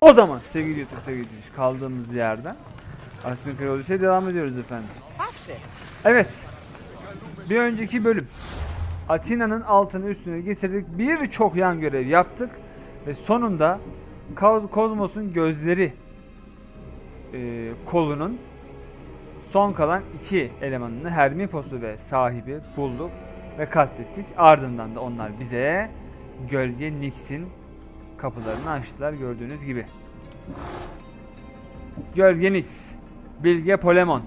O zaman sevgili YouTube, sevgili dinleyiciler, kaldığımız yerden Assassin's Creed Odyssey'e devam ediyoruz efendim. Evet. Bir önceki bölüm Atina'nın altını üstüne getirdik. Birçok yan görev yaptık ve sonunda Kozmos'un gözleri kolunun son kalan 2 elemanını, Hermipos'u ve sahibi bulduk ve katlettik. Ardından da onlar bize Gölge Nix'in kapılarını açtılar gördüğünüz gibi. Gölge Nix, Bilge Polemon,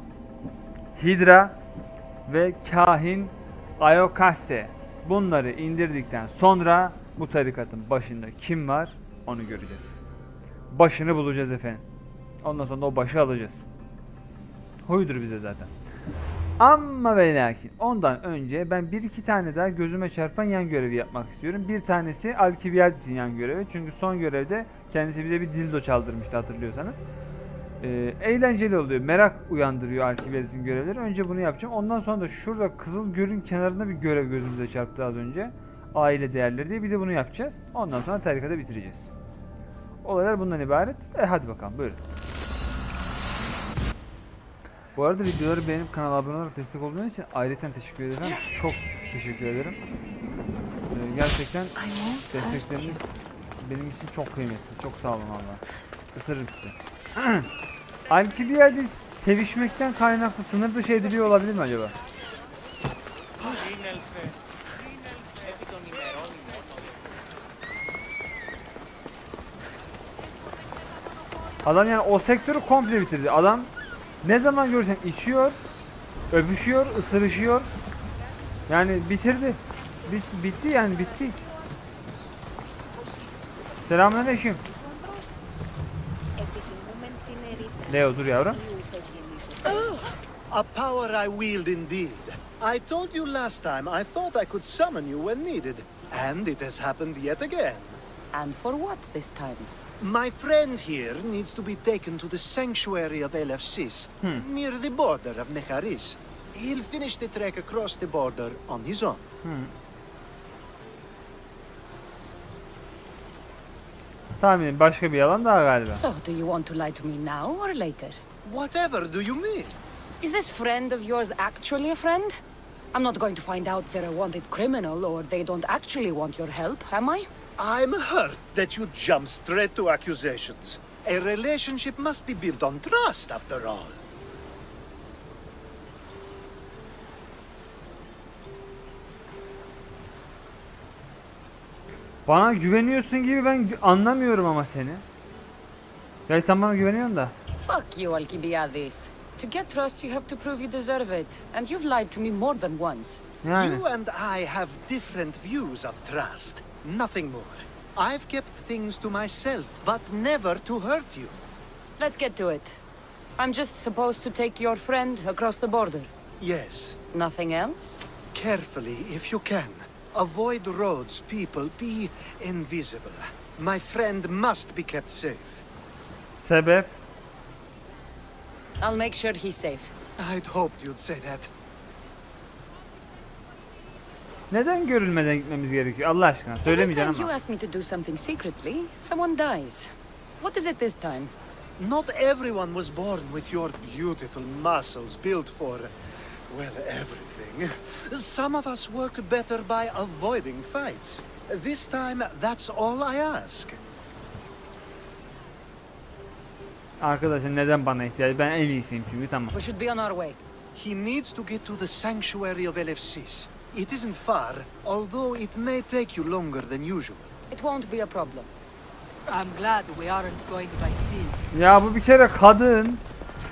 Hidra ve Kahin Ayokaste. Bunları indirdikten sonra bu tarikatın başında kim var onu göreceğiz. Başını bulacağız efendim. Ondan sonra da o başı alacağız. Huydur bize zaten. Ama ve lakin ondan önce ben 1-2 tane daha gözüme çarpan yan görevi yapmak istiyorum. Bir tanesi Alkibiadis'in yan görevi. Çünkü son görevde kendisi bize bir dildo çaldırmıştı hatırlıyorsanız. Eğlenceli oluyor. Merak uyandırıyor Alkibiadis'in görevleri. Önce bunu yapacağım. Ondan sonra da şurada Kızıl Göl'ün kenarında bir görev gözümüze çarptı az önce. Aile değerleri diye bir de bunu yapacağız. Ondan sonra tarikatı bitireceğiz. Olaylar bundan ibaret. Hadi bakalım buyurun. Bu arada videoları beğenip kanala abone olarak destek olduğunuz için ayrıca teşekkür ederim. Çok teşekkür ederim. Gerçekten destekleriniz benim için çok kıymetli. Çok sağ olun Allah. Isırırım size. Alkibiadis sevişmekten kaynaklı sınır dışı ediliyor olabilir mi acaba? Adam yani o sektörü komple bitirdi. Adam ne zaman görsen içiyor, öpüşüyor, ısırışıyor. Yani bitirdi. Bitti yani bitti. Selamünaleyküm. Leo dur yavrum. A power I wield indeed. I told you last time I thought I could summon you when needed. And it has happened yet again. And for what this time? My friend here needs to be taken to the sanctuary of LFCs, near the border of Mecharis. He'll finish the trek across the border on his own. Tahminim başka bir yalan daha galiba. So, do you want to lie to me now or later? Whatever do you mean? Is this friend of yours actually a friend? I'm not going to find out they're a wanted criminal or they don't actually want your help, am I? I'm hurt that you jump straight to accusations. A relationship must be built on trust, after all. Bana güveniyorsun gibi ben anlamıyorum ama seni. Ya sen bana güveniyorsun da. Fuck you, Alkibiadis. To get trust you have to prove you deserve it. And you've lied to me more than once. Yani. You and I have different views of trust. Nothing more. I've kept things to myself, but never to hurt you. Let's get to it. I'm just supposed to take your friend across the border. Yes. Nothing else? Carefully, if you can. Avoid roads, people. Be invisible. My friend must be kept safe. Sebep? I'll make sure he's safe. I'd hoped you'd say that. Neden görülmeden gitmemiz gerekiyor Allah aşkına? Söylemeyeceğim Every time ama. you ask me to do something secretly, someone dies. What is it this time? Not everyone was born with your beautiful muscles built for, well, everything. Some of us work better by avoiding fights. This time, that's all I ask. Arkadaşım neden bana ihtiyacı? Ben en iyisiyim çünkü tamam. We should be on our way. He needs to get to the sanctuary of LFCs. It isn't far, although it may take you longer than usual. It won't be a problem. I'm glad we aren't going by sea. Ya bu bir kere kadın.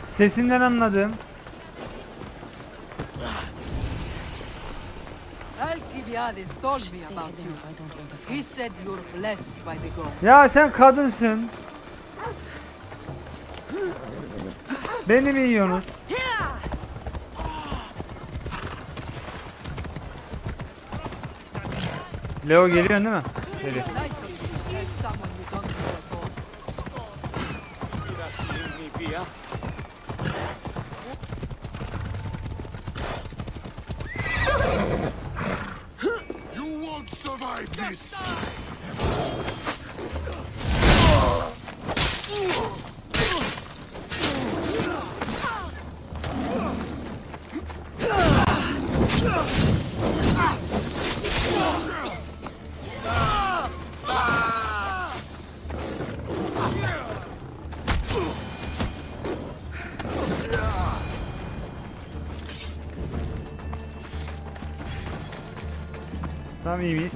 Sesinden anladım. Alkibiadis told me about you. He said you're blessed by the gods. Ya sen kadınsın. Beni mi yiyorsunuz? Leo geliyorsun değil mi? Geliyor. Nice of you to help someone you don't know at all. You won't survive this! Tamam, iyi miyiz?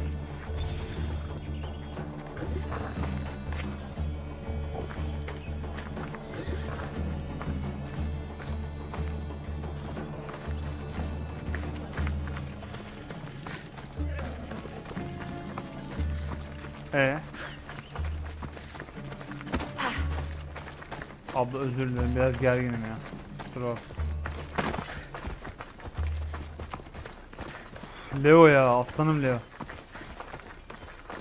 Abla özür dilerim, biraz gerginim ya. Kusura bak. Leo ya, aslanım Leo.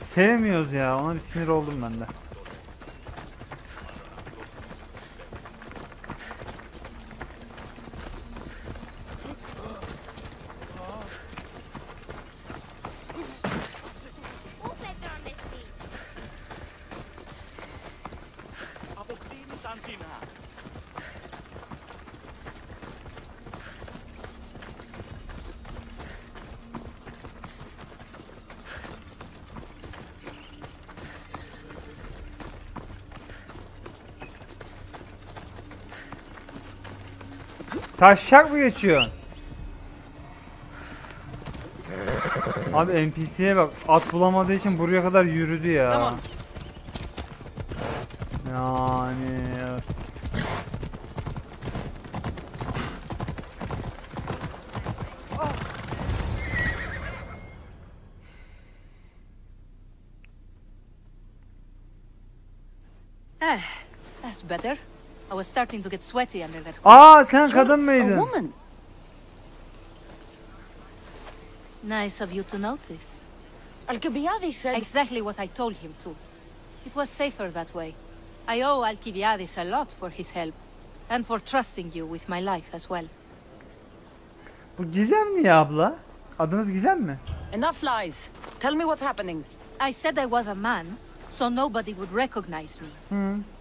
Sevmiyoruz ya, ona bir sinir oldum ben de. Taşşak mı geçiyor? Abi NPC'ye bak, at bulamadığı için buraya kadar yürüdü ya. Tamam. Yani evet. That's better. I was starting to get sweaty under that. Aa, sen kadın A mıydın? woman. Nice of you to notice. Alcibiades said... Exactly what I told him to. It was safer that way. I owe Alcibiades a lot for his help. And for trusting you with my life as well. Bu Gizem niye abla? Adınız Gizem mi? Enough lies. Tell me what's happening. I said I was a man, so nobody would recognize me.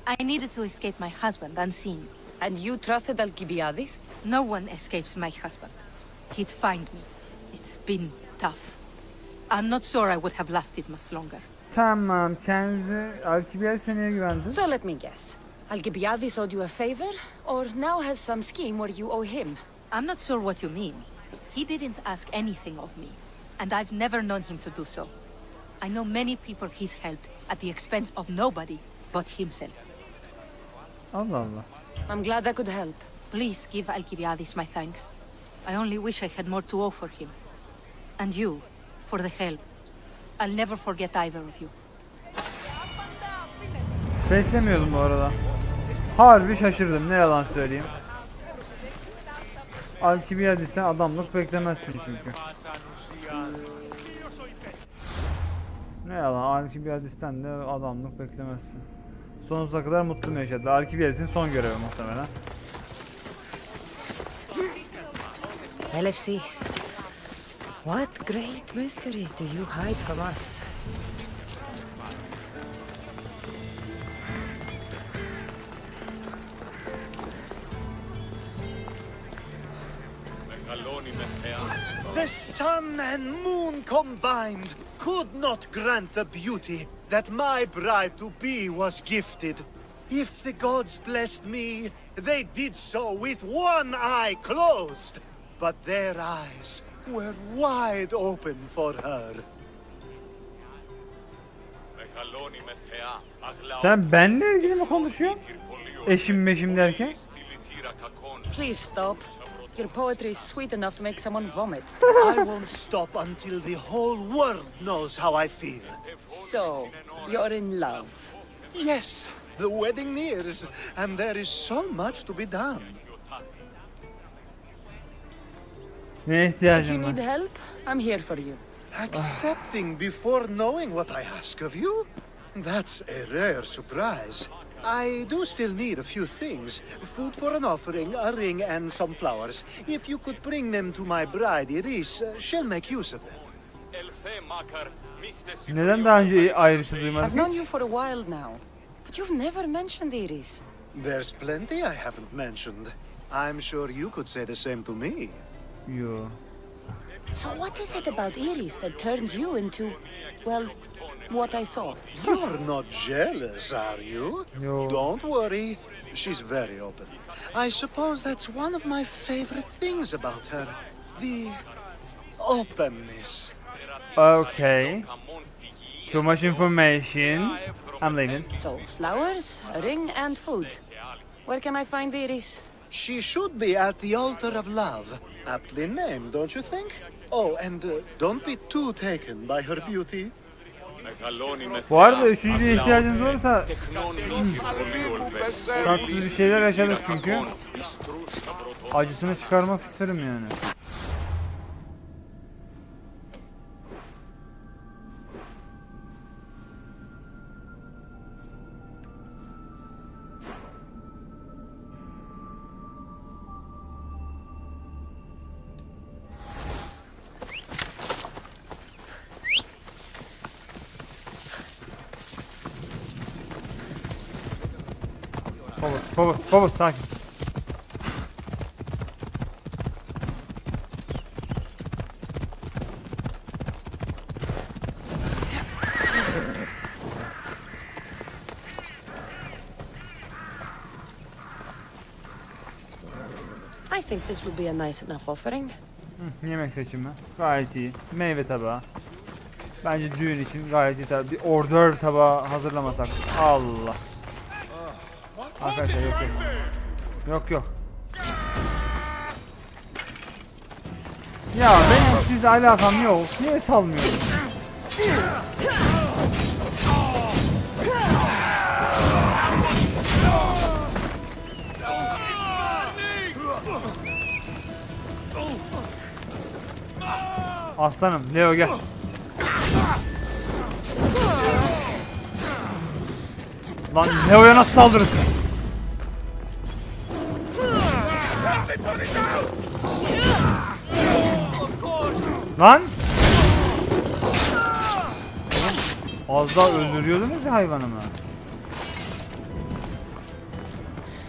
I needed to escape my husband unseen. And you trusted Alcibiades? No one escapes my husband. He'd find me. It's been tough. I'm not sure I would have lasted much longer. Tamam, kendinize Alcibiades niye güvendin? So let me guess. Alcibiades owed you a favor, or now has some scheme where you owe him? I'm not sure what you mean. He didn't ask anything of me, and I've never known him to do so. I know many people he's helped at the expense of nobody but himself. Allah Allah. I'm glad I could help. Please give Alcibiades my thanks. I only wish I had more to offer him. And you, for the help. I'll never forget either of you. Beklemiyordum bu arada. Harbi şaşırdım, ne yalan söyleyeyim. Alcibiades'ten adamlık beklemezsin çünkü. Ne yalan, Alcibiades'ten de adamlık beklemezsin. Sonsuza kadar mutlu mu yaşadı? Alcibiades'in son görevi muhtemelen. LFCs. What great mysteries do you hide from us? The sun and moon combined could not grant the beauty that my bride-to-be was gifted. If the gods blessed me, they did so with one eye closed. But their eyes were wide open for her. Sen benle ilgili mi konuşuyorsun? Eşim meşim derken? Please stop. Your poetry is sweet enough to make someone vomit. I won't stop until the whole world knows how I feel. So, you're in love. Yes, the wedding nears, and there is so much to be done. Neye If you ihtiyacın need var? help, I'm here for you. Accepting before knowing what I ask of you? That's a rare surprise. I do still need a few things. Food for an offering, a ring, and some flowers. If you could bring them to my bride, Iris, she'll make use of them. Neden daha önce ayrısı I've duymadık known hiç? you for a while now, but you've never mentioned Iris. There's plenty I haven't mentioned. I'm sure you could say the same to me. Yo. So what is it about Iris that turns you into, well, what I saw? You're not jealous, are you? No. Don't worry. She's very open. I suppose that's one of my favorite things about her. The openness. Okay. Too much information. I'm leaving. So, flowers, a ring, and food. Where can I find Iris? She should be at the altar of love. Aptly named, don't you think? Oh, and don't be too taken by her beauty. Bu arada üçüncüye ihtiyacınız olursa tatsız bir şeyler yaşadık çünkü. Acısını çıkarmak isterim yani. Forward, sakin. I think this will be a nice enough offering. Yemek seçimi gayet iyi. Meyve tabağı. Bence düğün için gayet iyi tabağı. Bir ordör tabağı hazırlamasak. Allah. Arkadaşlar yok. Ya benim sizle alakam yok. Niye salmıyorum? Aslanım Leo gel. Lan Leo'ya nasıl saldırırsın? Lan! Az daha öldürüyordunuz ya hayvanımı.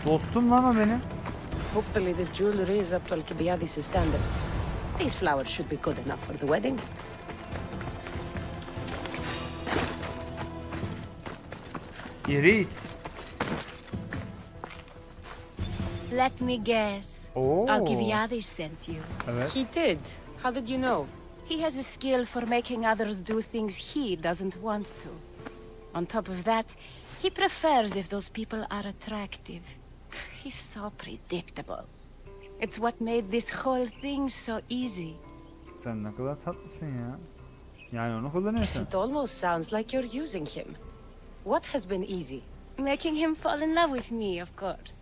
Dostum lan o benim. Hopefully this jewelry is up to Alcibiades' standards. These flowers should be good enough for the wedding. Iris. Let me guess. Oh. Alcibiades sent you. Evet. He did. How did you know? He has a skill for making others do things he doesn't want to. On top of that, he prefers if those people are attractive. He's so predictable. It's what made this whole thing so easy. Sen ne kadar tatlısın ya. Yani onu kullanıyorsun. It almost sounds like you're using him. What has been easy? Making him fall in love with me, of course.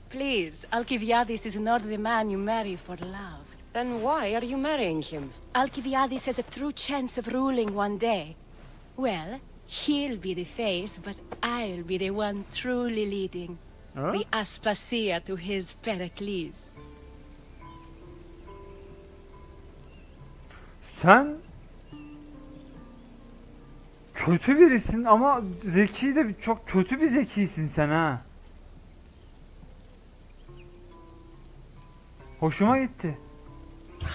Please, Alcibiades is not the man you marry for love. Then why are you marrying him? Alcibiades has a true chance of ruling one day. Well, he'll be the face, but I'll be the one truly leading. Ha? The Aspasia to his Pericles. Sen kötü birisin ama zeki de çok kötü bir zekisin sen ha. Hoşuma gitti.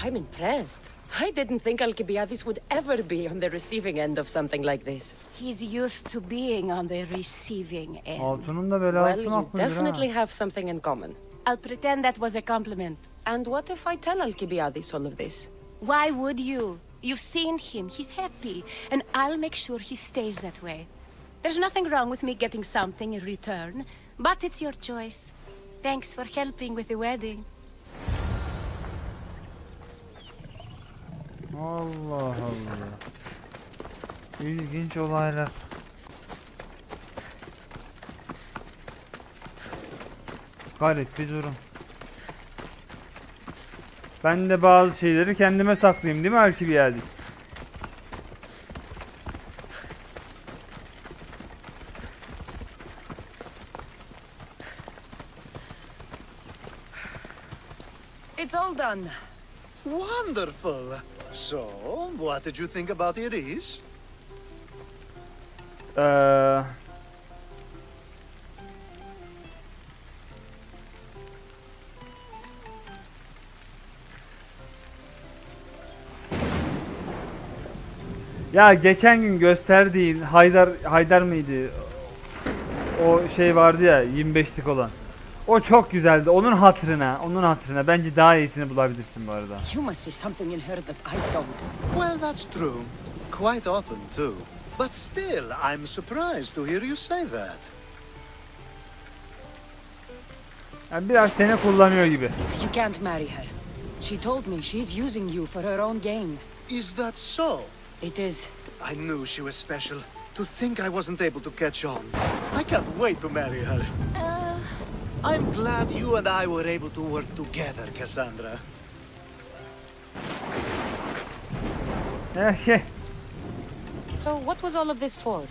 I'm impressed. I didn't think Alcibiades would ever be on the receiving end of something like this. He's used to being on the receiving end. Altun'un da Well, belası you makbuldür definitely ha. have something in common. I'll pretend that was a compliment. And what if I tell Alcibiades all of this? Why would you? You've seen him, he's happy, and I'll make sure he stays that way. There's nothing wrong with me getting something in return, but it's your choice. Thanks for helping with the wedding. Allah Allah. İlginç olaylar. Garip bir durum. Ben de bazı şeyleri kendime saklayayım değil mi Alcibiades? It's all done. Wonderful. So, what did you think about Iris? Ya geçen gün gösterdiğin Haydar mıydı? O şey vardı ya 25'lik olan. O çok güzeldi. Onun hatırına bence daha iyisini bulabilirsin bu arada. You must see something in her that I don't. Well, that's true. Quite often, too. But still, I'm surprised to hear you say that. Yani biraz seni kullanıyor gibi. You can't marry her. She told me she's using you for her own gain. Is that so? It is. I knew she was special. To think I wasn't able to catch on. I can't wait to marry her. I'm glad you and I were able to work together, Cassandra. So what was all of this for?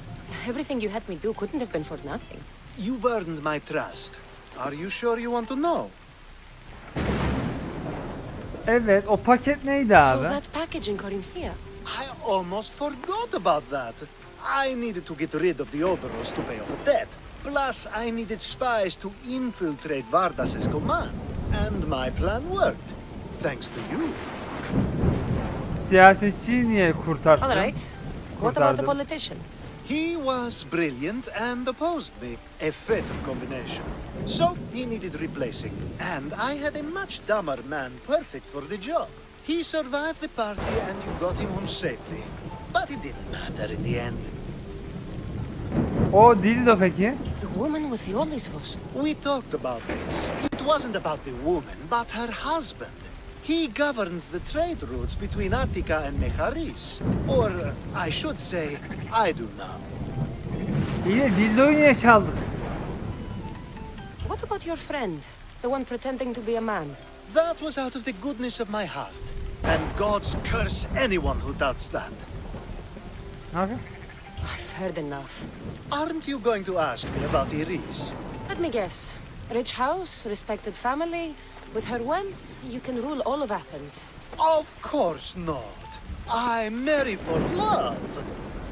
Everything you had me do couldn't have been for nothing. You've earned my trust. Are you sure you want to know? Evet, o paket neydi So abi? that package in Corinthia. I almost forgot about that. I needed to get rid of the Odoros to pay off a debt. Plus, I needed spies to infiltrate Vardas's command. And my plan worked. Thanks to you. Siyasetçiyi niye kurtarttın? All right. What about the Kurtardım. politician? He was brilliant and opposed me. A fatal combination. So, he needed replacing. And I had a much dumber man perfect for the job. He survived the party and you got him home safely. But it didn't matter in the end. O dildo peki? The woman with the Olyssvos. We talked about this. It wasn't about the woman, but her husband. He governs the trade routes between Attica and Mecharis. Or, I should say, I do now. İyi de dildoyu niye çaldın? What about your friend? The one pretending to be a man? That was out of the goodness of my heart. And God's curse anyone who doubts that. Ne yapıyor? I've heard enough. Aren't you going to ask me about Iris? Let me guess. Rich house, respected family. With her wealth, you can rule all of Athens. Of course not. I marry for love.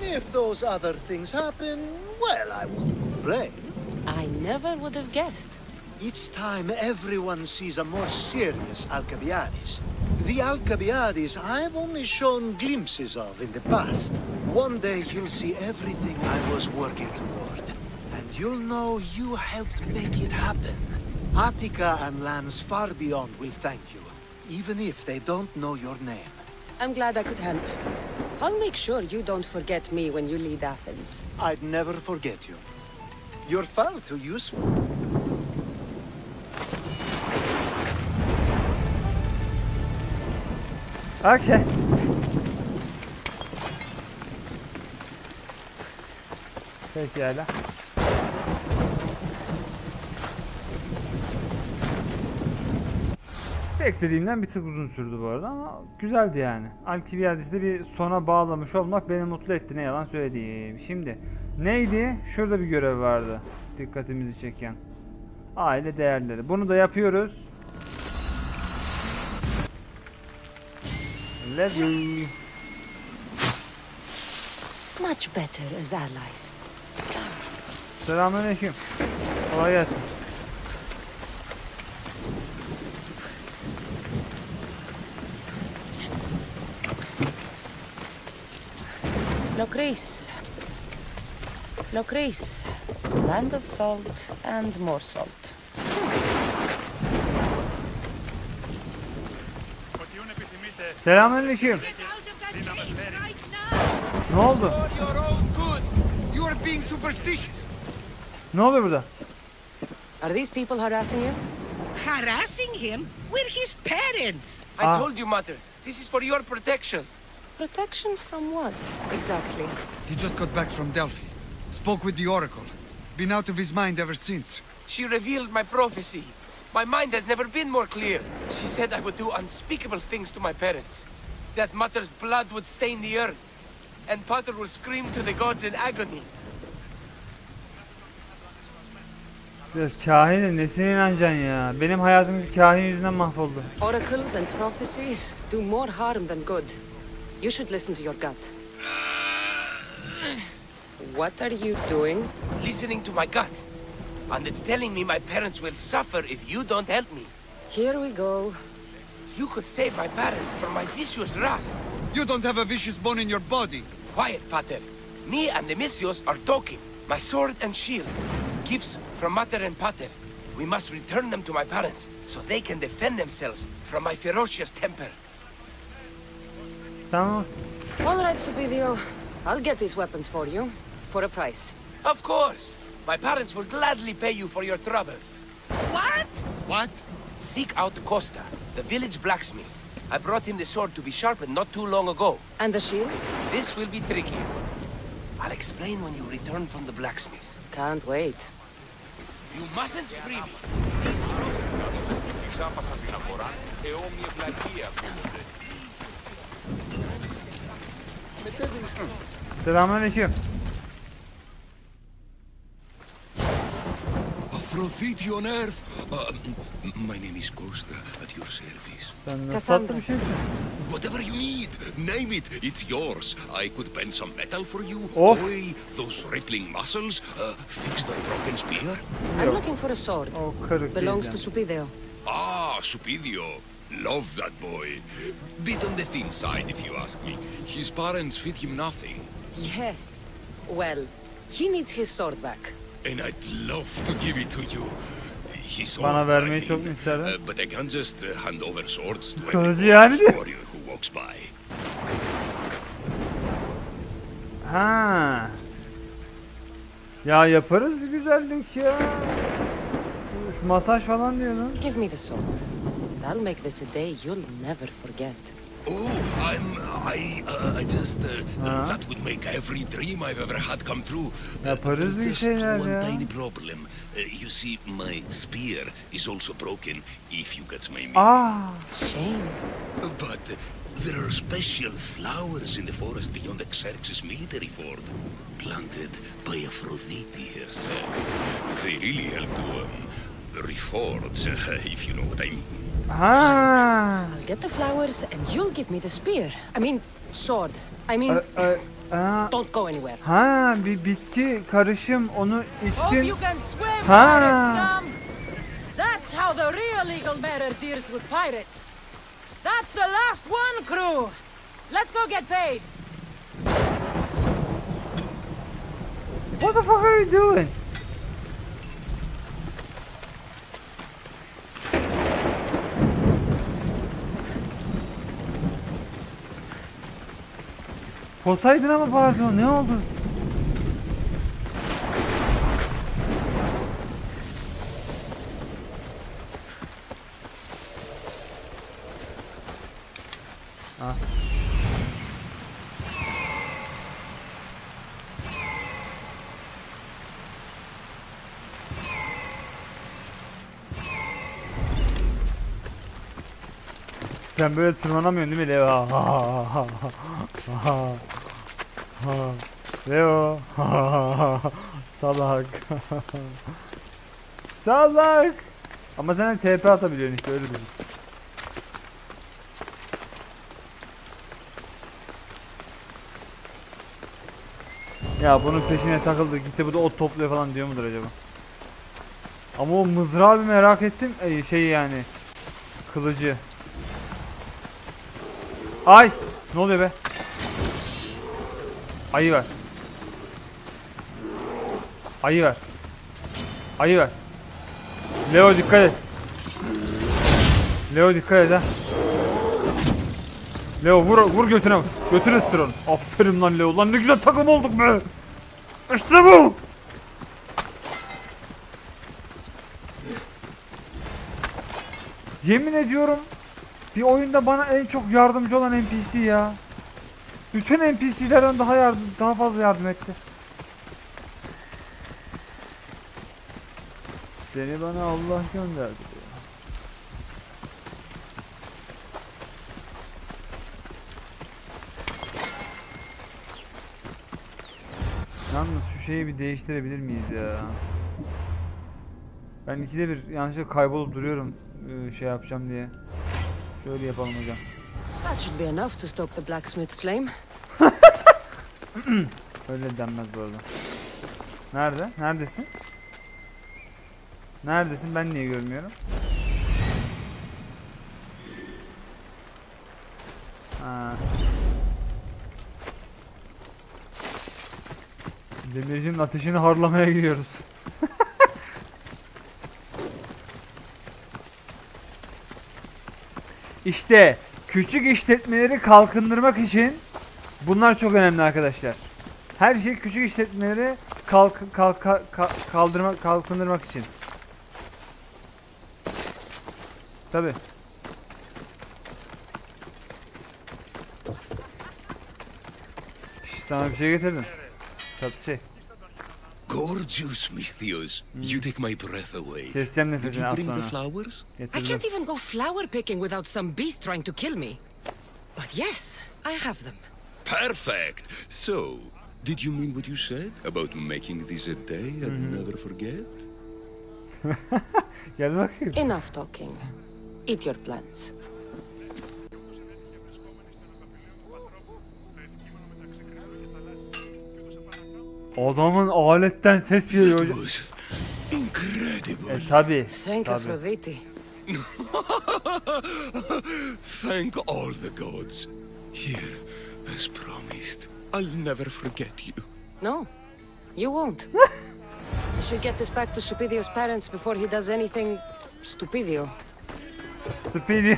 If those other things happen, well, I won't complain. I never would have guessed. Each time everyone sees a more serious Alcibiades. The Alcibiades I've only shown glimpses of in the past. One day you'll see everything I was working toward. And you'll know you helped make it happen. Attica and lands far beyond will thank you, even if they don't know your name. I'm glad I could help. I'll make sure you don't forget me when you lead Athens. I'd never forget you. You're far too useful. Okay. Pekala. Beklediğimden bir tık uzun sürdü bu arada ama güzeldi yani. Alcibiades'i bir sona bağlamış olmak beni mutlu etti, ne yalan söyleyeyim. Şimdi neydi? Şurada bir görev vardı dikkatimizi çeken. Aile değerleri. Bunu da yapıyoruz. Let's go. Much better as allies. Selamünaleyküm. Kolay gelsin. Lokris. Lokris. Land of salt and more salt. Selamünaleyküm. Ne oldu? You are being superstitious. Ne oluyor burada? Are these people harassing you? Harassing him? We're his parents. I told you, Mother. This is for your protection. Protection from what, exactly? He just got back from Delphi. Spoke with the Oracle. Been out of his mind ever since. She revealed my prophecy. My mind has never been more clear. She said I would do unspeakable things to my parents. That Mother's blood would stain the earth. And Pater would scream to the gods in agony. Kahinin nesine inanacaksın ya? Benim hayatım bir kahin yüzünden mahvoldu. Oracles and prophecies do more harm than good. You should listen to your gut. What are you doing? Listening to my gut. And it's telling me my parents will suffer if you don't help me. Here we go. You could save my parents from my vicious wrath. You don't have a vicious bone in your body. Quiet, Pater. Me and the Misios are talking. My sword and shield. Gifts from Mater and Pater. We must return them to my parents, so they can defend themselves from my ferocious temper. Tamam. All right, Superior. I'll get these weapons for you. For a price. Of course. My parents will gladly pay you for your troubles. What? What? Seek out Costa, the village blacksmith. I brought him the sword to be sharpened not too long ago. And the shield? This will be tricky. I'll explain when you return from the blacksmith. Can't wait. You mustn't free me. Selamünaleyküm. Aphrodite on Earth. My name is Costa, at your service. Sen nasıl Cassandra. tatlı bir şeysin. Whatever you need, name it. It's yours. I could bend some metal for you. Of. Oil those rippling muscles. Fix the broken spear. I'm looking for a sword. O kırık Belongs değil to yani. Superior. Ah, Supidio. Love that boy. Bit on the thin side, if you ask me. His parents fit him nothing. Yes. Well, he needs his sword back. And I'd love to give it to you. His Bana sword, vermeyi I çok mean. mu isterdin? But I can't just hand over swords to Kılıcı every yani de. warrior who walks by. Ha. Ya yaparız bir güzellik ya. Şu masaj falan diyordun. Give me the sword. That'll make this a day you'll never forget. Oh, I just that would make every dream I've ever had come true. Yaparız There's bir just şeyler one ya. tiny problem. You see, my spear is also broken. If you get my meaning. Aa. Shame. But there are special flowers in the forest beyond Xerxes' military fort, planted by Aphrodite herself. They really help to reforge, if you know what I mean. Ha. I'll get the flowers and you'll give me the spear. I mean, sword. I mean, don't go anywhere. Ha, bir bitki karışım onu Hope içtin. you can swim, Ha. pirate scum! That's how the real Eagle Bearer deals with pirates. That's the last one, crew! Let's go get paid! What the fuck are you doing? Posaydın ama pardon, ne oldu? Ah. Sen böyle tırmanamıyorsun değil mi Leo? Leo. Salak. Salak. Ama sen de TP atabiliyorsun işte, öyle düşün. Ya bunun peşine takıldı, gitti bu da ot topluyor falan diyor mudur acaba? Ama o mızrağı bir merak ettim. Şey yani. Kılıcı. Ay! Ne oluyor be? Ayı ver. Ayı ver. Ayı ver. Leo dikkat et. Leo dikkat et ha. Leo vur götüne vur. Götünü ısıtır onu. Aferin lan Leo. Lan ne güzel takım olduk be. İşte bu. Yemin ediyorum bir oyunda bana en çok yardımcı olan NPC ya. Bütün NPC'lerden daha fazla yardım etti. Seni bana Allah gönderdi diyor. Yalnız şu şeyi bir değiştirebilir miyiz ya? Ben ikide bir yanlışlıkla kaybolup duruyorum şey yapacağım diye. Şöyle yapalım hocam. That should be enough to stoke the blacksmith's flame. Öyle denmez bu arada. Nerede? Neredesin? Neredesin? Ben niye görmüyorum? Ha. Demircinin ateşini harlamaya gidiyoruz. İşte küçük işletmeleri kalkındırmak için Bunlar çok önemli arkadaşlar. Her şey küçük işletmeleri kalkındırmak için. Tabii. Sana bir şey getirdim. Tatlı şey. Gorgeous, Misthios. You take my breath away. Keseceğim Did nefesini you az bring the sonra. flowers? I can't even go flower picking without some beast trying to kill me. But yes, I have them. Perfect. So, did you mean what you said about making this a day I'll never forget? Gel bakayım. Enough talking. Eat your plants. Adamın aletten ses geliyor hocam. Incredible. Tabii. Thank Tabii. Aphrodite. Thank all the gods. Here, as promised, I'll never forget you. No, you won't. I should get this back to Supidio's parents before he does anything stupidio. Stupidi.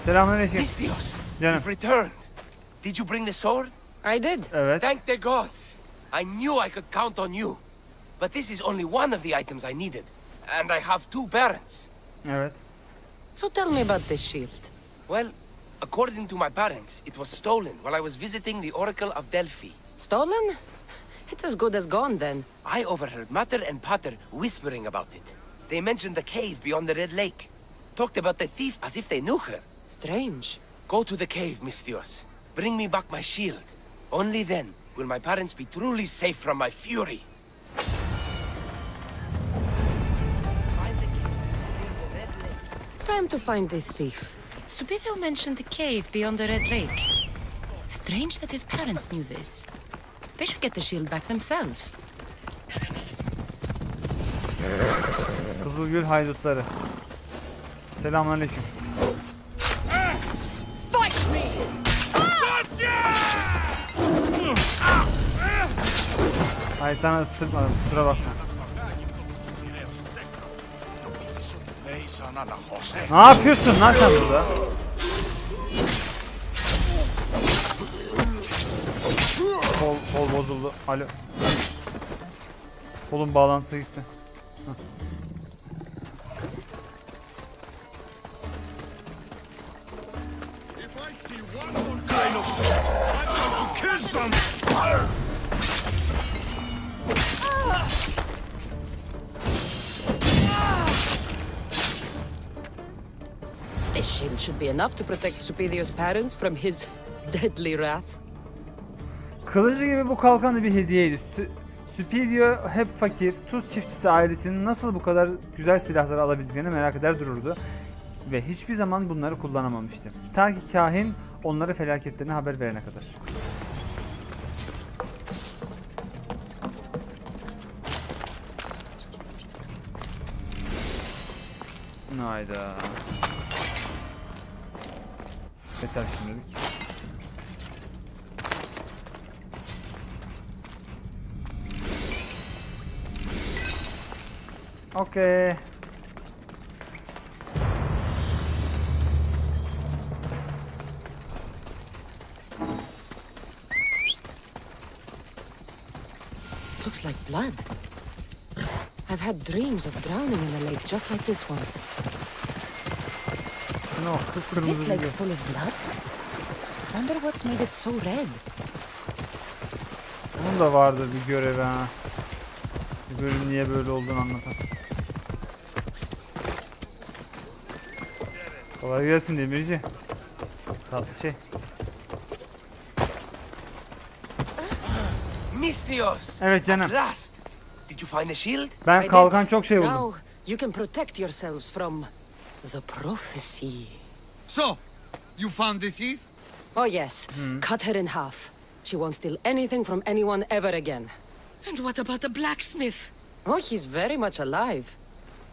Selamünaleyküm. Misthios, Canım. you've returned. Did you bring the sword? I did. Evet. Thank the gods. I knew I could count on you. But this is only one of the items I needed. And I have two parents. Evet. So tell me about this shield. Well, according to my parents, it was stolen while I was visiting the Oracle of Delphi. Stolen? It's as good as gone then. I overheard Mater and Pater whispering about it. They mentioned the cave beyond the Red Lake. Talked about the thief as if they knew her. Strange. Go to the cave, Misthios. Bring me back my shield. Only then will my parents be truly safe from my fury. Find the cave beyond the Red Lake. Time to find this thief. Subido mentioned a cave beyond the Red Lake. Strange that his parents knew this. They should get the shield back themselves. Kızılgül haydutları. Selamünaleyküm. Fight me! Ay sana ısırmadım, kusura bakma. Ne yapıyorsun lan sen burada? Kol bozuldu. Alo. Kolun bağlantısı gitti. Hah. This shield should be enough to protect Supidio's parents from his deadly wrath. Kılıcı gibi bu kalkan da bir hediyeydi. Supidio hep fakir, tuz çiftçisi ailesinin nasıl bu kadar güzel silahları alabildiklerini merak eder dururdu. Ve hiçbir zaman bunları kullanamamıştı. Ta ki kahin onlara felaketlerini haber verene kadar. Hayda. Yeter şimdilik. Okay. Looks like blood. I've had dreams of drowning in a lake just like this one. No, Is this lake full of blood? Wonder what's made it so red. Bunun da vardı bir görevi ha. Bir bölüm niye böyle olduğunu anlatan. Kolay gelsin Demirci. Tatlı şey. Misthios! Evet canım. At last! Did you find the shield? Ben kalkan çok şey buldum. Now you can protect yourselves from the prophecy. So, you found the thief? Oh yes, cut her in half. She won't steal anything from anyone ever again. And what about the blacksmith? Oh, he's very much alive.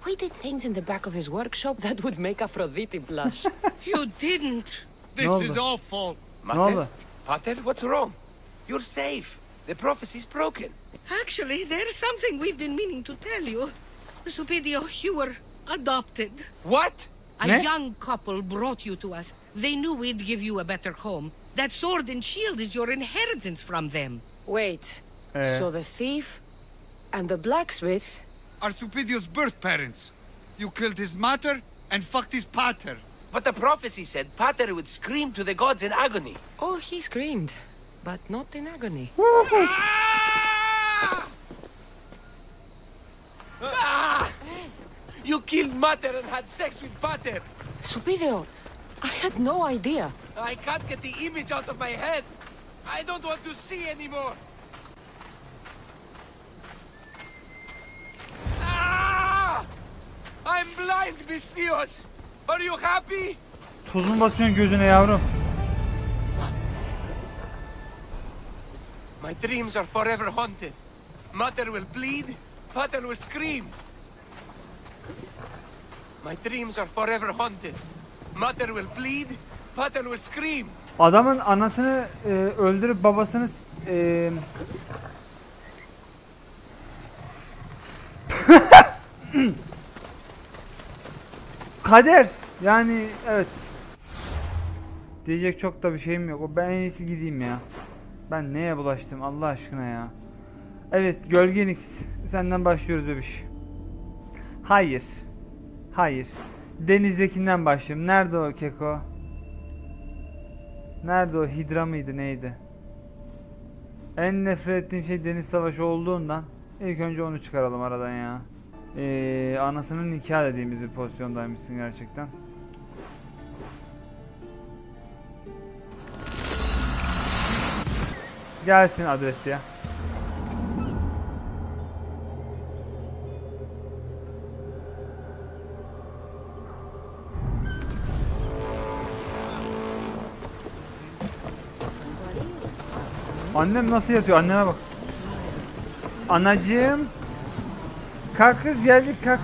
We did things in the back of his workshop that would make Aphrodite blush. You didn't. This is awful. Mater? Pater, what's wrong? You're safe. The prophecy's broken. Actually, there's something we've been meaning to tell you. Supidio, you were adopted. What? A Ne? young couple brought you to us. They knew we'd give you a better home. That sword and shield is your inheritance from them. Wait. So the thief and the blacksmith Are Supidio's birth parents. You killed his mater and fucked his pater. But the prophecy said Pater would scream to the gods in agony. Oh, he screamed, but not in agony. You killed Mater and had sex with Pater. Supidio, I had no idea. I can't get the image out of my head. I don't want to see anymore. I'm blind, Mistios. Are you happy? Tuz mu basıyorsun gözüne yavrum? My dreams are forever haunted. Mater will bleed, Pater will scream. My dreams are forever haunted. Mater will bleed, Pater will scream. Adamın anasını öldürüp babasını kader. Yani evet. Diyecek çok da bir şeyim yok. Ben en iyisi gideyim ya. Ben neye bulaştım Allah aşkına ya. Evet, Gölgen X. Senden başlıyoruz bebiş. Hayır. Hayır. Denizdekinden başlayayım. Nerede o keko? Nerede o? Hidra mıydı neydi? En nefret ettiğim şey deniz savaşı olduğundan ilk önce onu çıkaralım aradan ya. Anasının nikah dediğimiz bir pozisyondaymışsın gerçekten. Gelsin adres diye. Annem nasıl yatıyor? Anneme bak. Anacığım. Kalk kız, geldik kalk.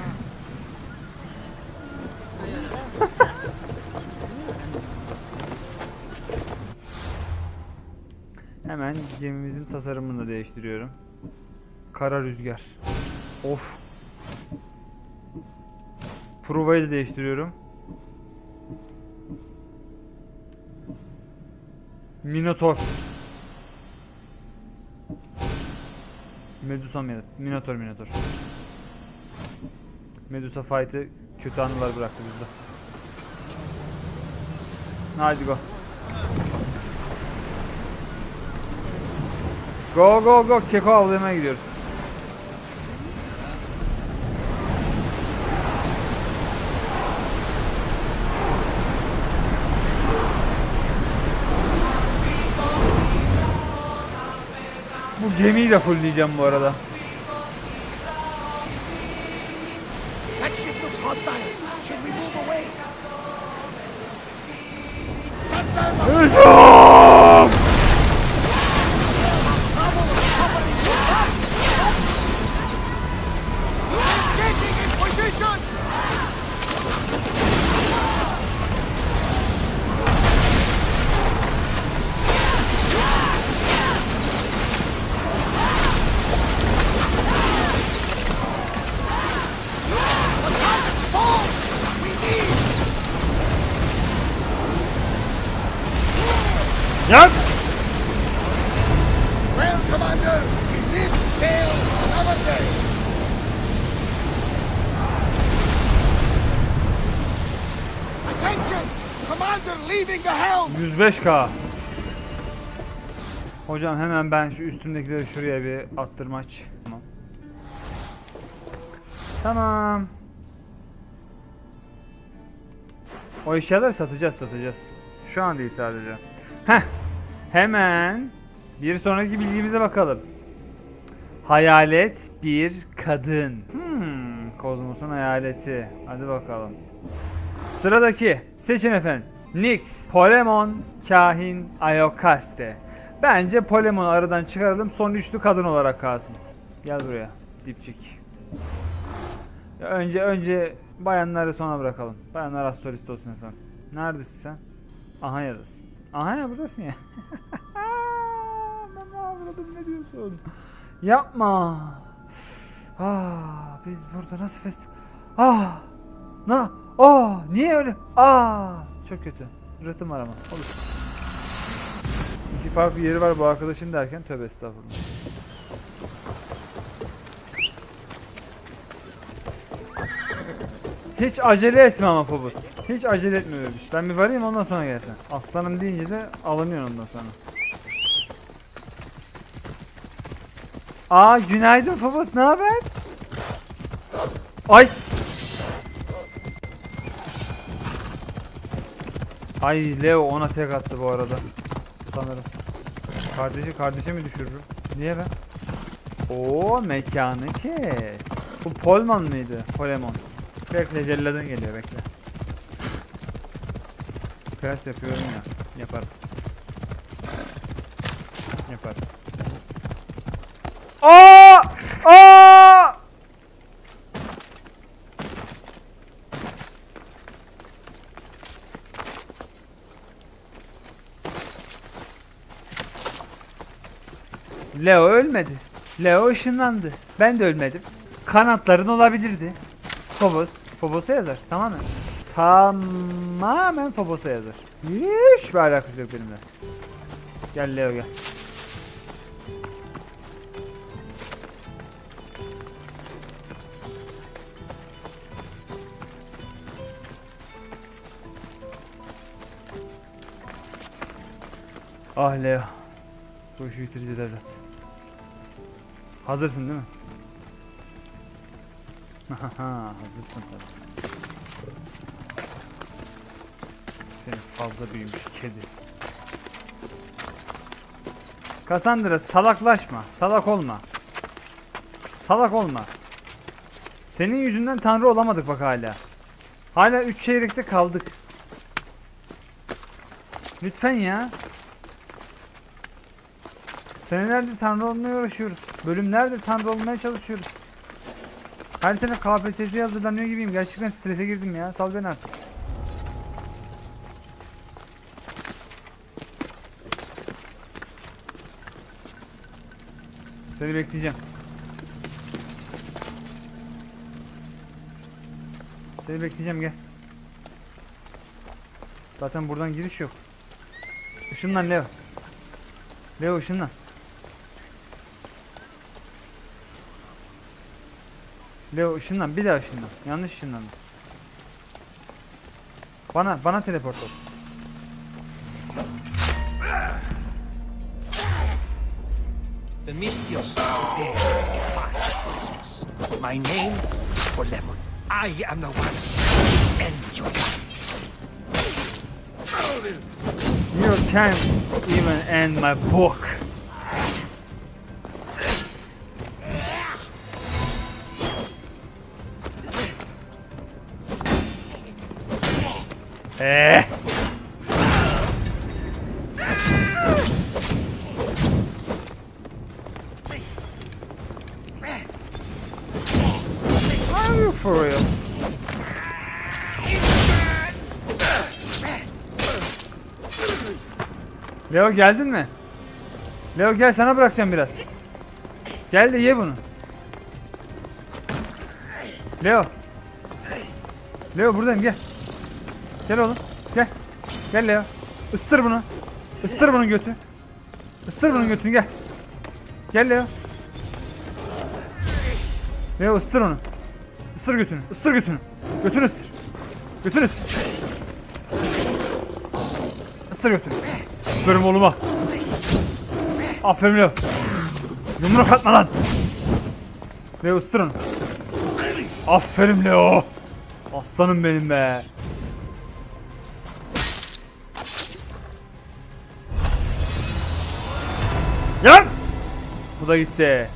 Hemen gemimizin tasarımını da değiştiriyorum. Kara rüzgar. Of. Provayı da değiştiriyorum. Minotor. Medusa mı? Minotor. Medusa fight'ı kötü anılar bıraktı bizde. Hadi go. Go. Keko avlamaya gidiyoruz. Bu gemiyi de fullleyeceğim bu arada. Yap. Well, Commander, we live to sail another day. Attention! Commander leaving the helm! 105K. Hocam hemen ben şu üstümdekileri şuraya bir attırmaç. Tamam. O eşyaları satacağız. Şu an değil sadece. Hemen bir sonraki bilgimize bakalım. Hayalet bir kadın. Kozmos'un hayaleti. Hadi bakalım. Sıradaki seçin efendim. Nyx, Polemon, Kahin, Iokaste. Bence Polemon'u aradan çıkaralım. Son üçlü kadın olarak kalsın. Gel buraya. Dipçik. Önce bayanları sona bırakalım. Bayanlar astrolist olsun efendim. Neredesin sen? Ahanya'dasın. Ahanya buradasın ya. Ben avradım, ne diyorsun? Yapma. Biz burada nasıl Niye öyle? Çok kötü. Rıhtım var ama. Olur. İki farklı yeri var bu arkadaşın derken tövbe estağfurullah. Hiç acele etme ama Phobos. Hiç acele etme öyle bir şey. Ben bir varayım ondan sonra gelsen. Aslanım deyince de alınıyor ondan sonra. Günaydın Phobos, ne haber? Ay! Ay Leo ona tek attı bu arada. Sanırım. Kardeşe mi düşürür? Niye be? Mekanı kes. Bu Polman mıydı? Polemon. Bekle celladın geliyor bekle. Kıyas yapıyorum ya. Yaparım. Leo ölmedi. Leo ışınlandı. Ben de ölmedim. Kanatların olabilirdi. Phobos'a yazar. Tamamen Phobos'a yazar. Hiçbir alakası yok benimle. Gel Leo gel. Leo. Bu işi bitireceğiz evlat. Hazırsın değil mi? Hazırsın tabii. Seni fazla büyümüş kedi. Cassandra salaklaşma. Salak olma. Senin yüzünden tanrı olamadık bak hala. Hala 3 çeyrekte kaldık. Lütfen ya. Senelerdir tanrı olmaya uğraşıyoruz. Bölümlerdir tanrı olmaya çalışıyoruz. Her sene KPSS'ye hazırlanıyor gibiyim. Gerçekten strese girdim ya. Sal beni artık. Seni bekleyeceğim. Gel. Zaten buradan giriş yok. Işınlan Leo. Leo ışınlan. Leo ışınlan, bir daha ışınlan. Yanlış ışınlandın. Bana teleport ol. The Mystios are there in my cosmos. My name, Polemon. I am the one who ends your life. You can't even end my book. Are you for real? Leo geldin mi? Leo gel, sana bırakacağım biraz. Gel de ye bunu. Leo buradayım, gel. Gel oğlum, gel. Gel Leo. Isır bunu. Isır bunun götü. Isır bunun götünü, gel. Gel Leo. Leo ısır onu. Isır götünü. Isır götünü. Götünü ısır. Götünü ısır. Isır götünü. Aferin oğluma. Aferin Leo. Yumruk atma lan. Leo ısır onu. Aferin Leo. Aslanım benim be. Yat! Bu da gitti.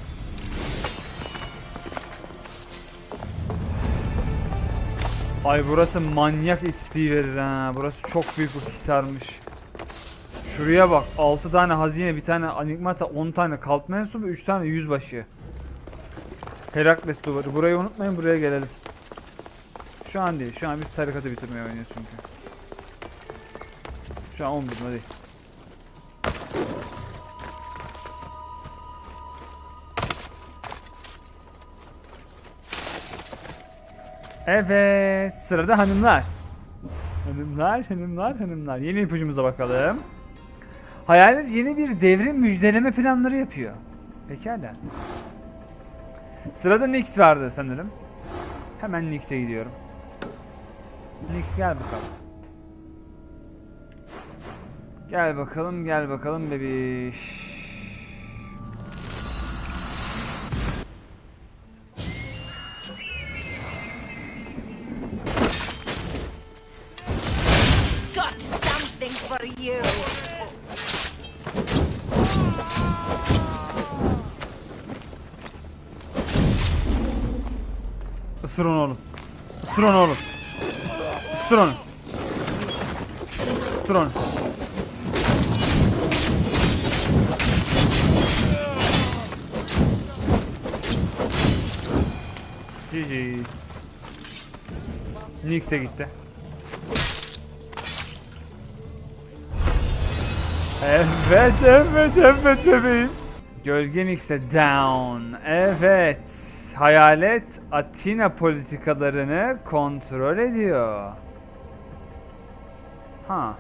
Ay burası manyak XP verir ha. Burası çok büyük bir hisarmış. Şuraya bak. 6 tane hazine, bir tane enigmata, 10 tane kalt mensubu, 3 tane yüzbaşı. Herakles duvarı. Burayı unutmayın, buraya gelelim. Şu an değil. Şu an biz tarikatı bitirmeye oynuyoruz çünkü. Şu an 11 değil. Evet, sırada hanımlar. Hanımlar. Yeni ipucumuza bakalım. Hayalet yeni bir devrim müjdeleme planları yapıyor. Pekala. Sırada Nix vardı sanırım. Hemen Nix'e gidiyorum. Nix gel bakalım. Gel bakalım bebiş. Got something for you. Isır onu oğlum. Isır onu oğlum. Isır onu. Isır onu. GG's. Nix de gitti. Evet bebeğim. Gölge Nix de down. Evet. Hayalet Atina politikalarını kontrol ediyor. Ha.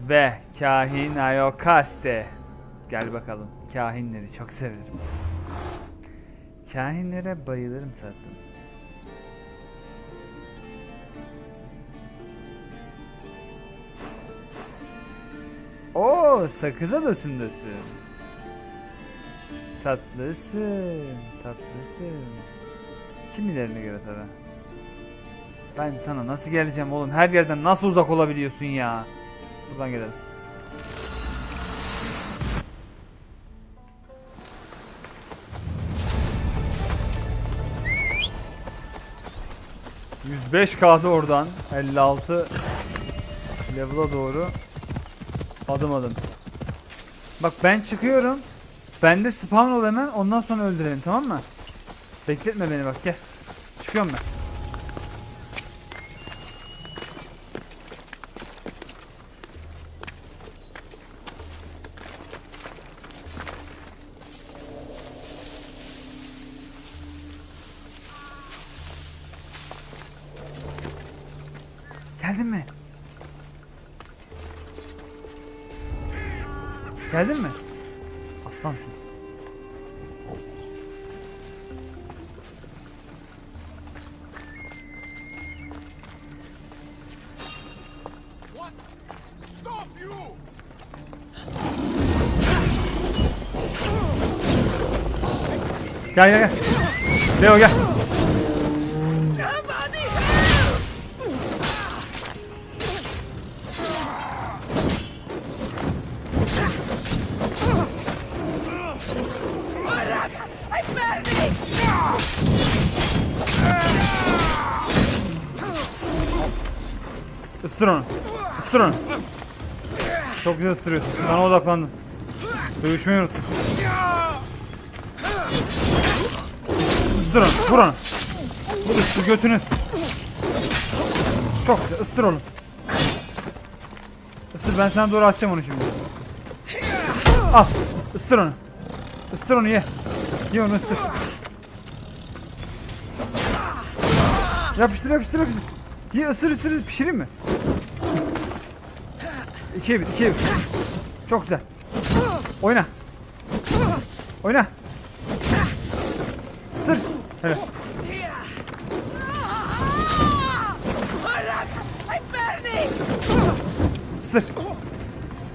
Ve kahin Ayokaste. Gel bakalım. Kahinleri çok severim. Kahinlere bayılırım zaten. Oo, Sakız Adası'ndasın. Tatlısın. Kimilerine göre tabi. Ben sana nasıl geleceğim oğlum? Her yerden nasıl uzak olabiliyorsun ya? Buradan gelelim. %5K'da oradan 56 level'a doğru adım. Bak ben çıkıyorum. Ben de spawn ol hemen, ondan sonra öldürelim, tamam mı? Bekletme beni bak, gel. Çıkıyorum ben. Geldin mi? Geldin mi? Aslansın. Gel. Leo gel. Isır onu. Çok güzel ısırıyorsun. Sana odaklandım. Dövüşmeyi unuttum. Isır onu. Vur onu. Isır, götünü ısır. Çok güzel. Isır onu. Isır, ben sana doğru atacağım onu şimdi. Al. Isır onu. Isır onu, ye. Ye onu, ısır. Yapıştır. Ye, ısır. Pişireyim mi? 2'ye 1. Çok güzel. Oyna. Isır. Hele.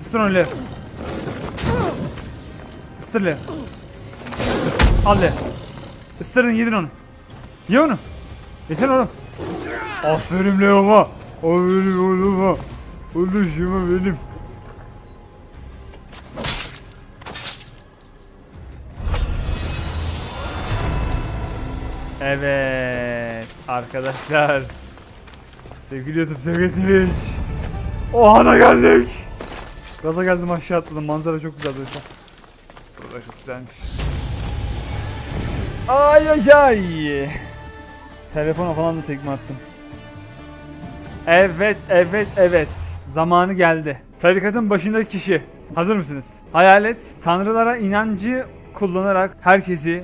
Isır onu Leo. Isır Leo. Al Leo. Isırdın, yedin onu. Ye onu. Yesene oğlum. Aferin Leo'ma. Aferin oğluma. Oluşuma benim. Evet arkadaşlar. Sevgili YouTube, sevgili Twitch. O ana geldik. Gaza geldim, aşağı atladım. Manzara çok güzel dostlar. Burada çok güzelmiş. Ay. Telefona falan da tekme attım. Evet. Zamanı geldi. Tarikatın başındaki kişi. Hazır mısınız? Hayalet tanrılara inancı kullanarak herkesi